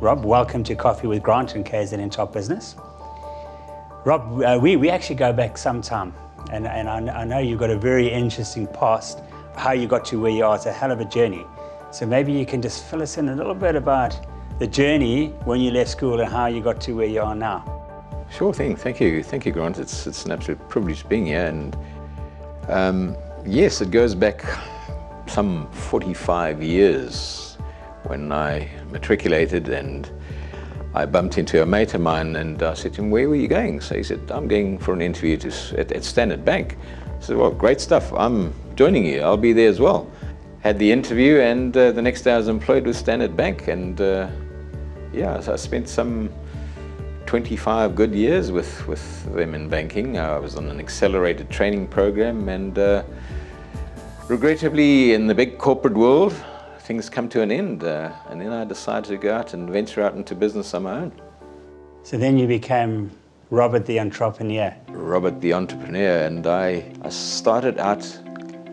Rob, welcome to Coffee with Grant and KZN Top Business. Rob, we actually go back some time, and I know you've got a very interesting past, how you got to where you are. It's a hell of a journey. So maybe you can just fill us in a little bit about the journey when you left school and how you got to where you are now. Sure thing. Thank you, Grant. It's an absolute privilege being here, and yes, it goes back some 45 years when I matriculated, and I bumped into a mate of mine, and I said to him, "Where were you going?" So he said, "I'm going for an interview at Standard Bank." I said, "Well, great stuff. I'm joining you. I'll be there as well." Had the interview, and the next day I was employed with Standard Bank, and so I spent some 25 good years with them in banking. I was on an accelerated training program, and regrettably in the big corporate world, things come to an end, and then I decided to go out and venture out into business on my own. So then you became Robert the Entrepreneur. Robert the Entrepreneur, and I started out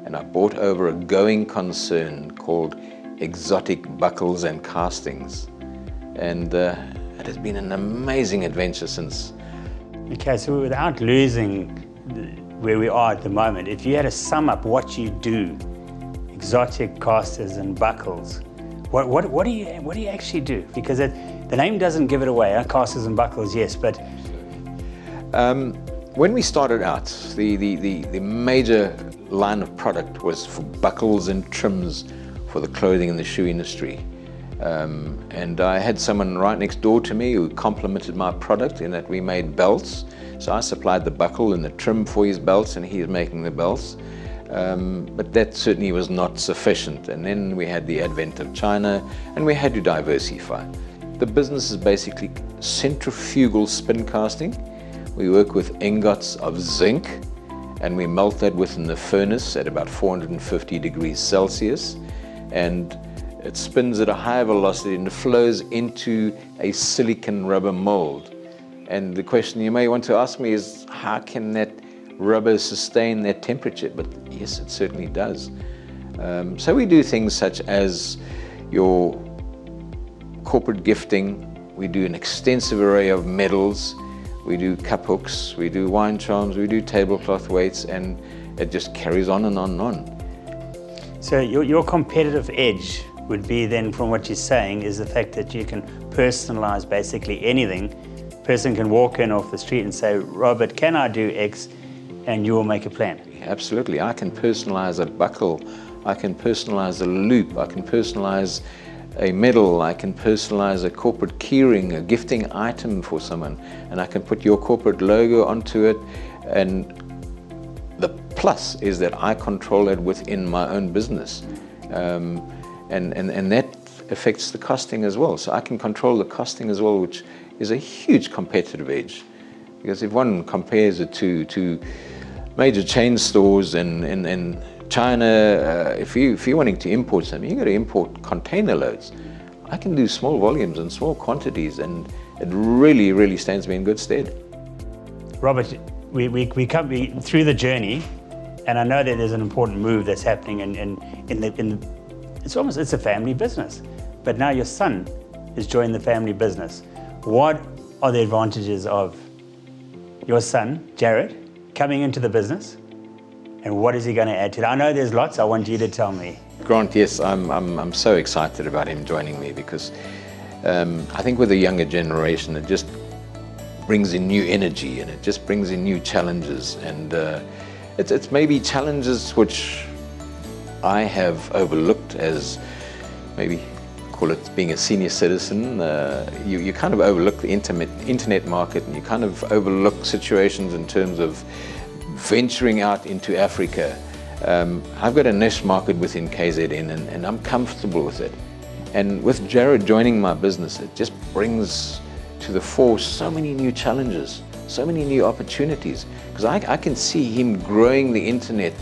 and I bought over a going concern called Exotic Buckles and Castings, and it has been an amazing adventure since. Okay, so without losing where we are at the moment, if you had to sum up what you do, exotic casters and buckles, what do you actually do? Because the name doesn't give it away, huh? Casters and buckles, yes, but when we started out, the major line of product was for buckles and trims for the clothing and the shoe industry. And I had someone right next door to me who complimented my product in that we made belts. So I supplied the buckle and the trim for his belts, and he's making the belts. But that certainly was not sufficient. And then we had the advent of China, and we had to diversify. The business is basically centrifugal spin casting. We work with ingots of zinc, and we melt that within the furnace at about 450 degrees Celsius. And it spins at a high velocity and flows into a silicon rubber mold. And the question you may want to ask me is, how can that rubber sustain that temperature? But yes, it certainly does. So we do things such as your corporate gifting. We do an extensive array of medals. We do cup hooks, we do wine charms, we do tablecloth weights, and it just carries on and on and on. So your competitive edge would be then, from what you're saying, is the fact that you can personalize basically anything. A person can walk in off the street and say, "Robert, can I do X?" and you will make a plan. Yeah, absolutely. I can personalize a buckle, I can personalize a loop, I can personalize a medal, I can personalize a corporate keyring, a gifting item for someone, and I can put your corporate logo onto it. And the plus is that I control it within my own business. And that affects the costing as well. So I can control the costing as well, which is a huge competitive edge. Because if one compares it to major chain stores in China, if you're wanting to import something, you've got to import container loads. I can do small volumes and small quantities, and it really stands me in good stead. Robert, we come through the journey, and I know that there's an important move that's happening it's a family business, but now your son has joined the family business. What are the advantages of your son, Jared, coming into the business, and what is he going to add to it? I know there's lots. I want you to tell me. Grant, yes, I'm so excited about him joining me, because I think with the younger generation, it just brings in new energy, and it just brings in new challenges, and it's maybe challenges which I have overlooked as, maybe call it being a senior citizen. You kind of overlook the internet market, and you kind of overlook situations in terms of venturing out into Africa. I've got a niche market within KZN, and I'm comfortable with it. And with Jared joining my business, it just brings to the fore so many new challenges, so many new opportunities, because I can see him growing the internet,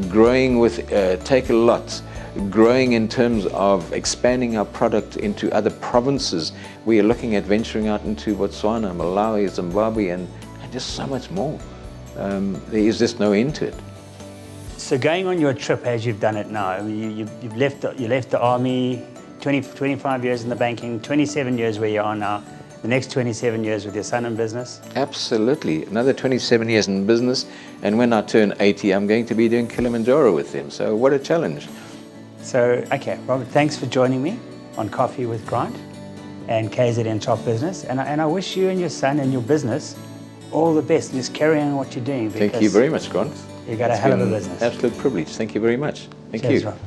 growing with Take-A-Lot, growing in terms of expanding our product into other provinces. We are looking at venturing out into Botswana, Malawi, Zimbabwe, and just so much more. There is just no end to it. So going on your trip as you've done it now, I mean, you left the army 25 years in the banking, 27 years where you are now, the next 27 years with your son in business. Absolutely. Another 27 years in business, and when I turn 80, I'm going to be doing Kilimanjaro with him. So what a challenge. So, okay, Robert, thanks for joining me on Coffee with Grant and KZN Top Business. And I wish you and your son and your business all the best. Just carry on what you're doing. Thank you very much, Grant. You got a hell of a business. Absolute privilege. Thank you very much. Thank Cheers, you. Rob.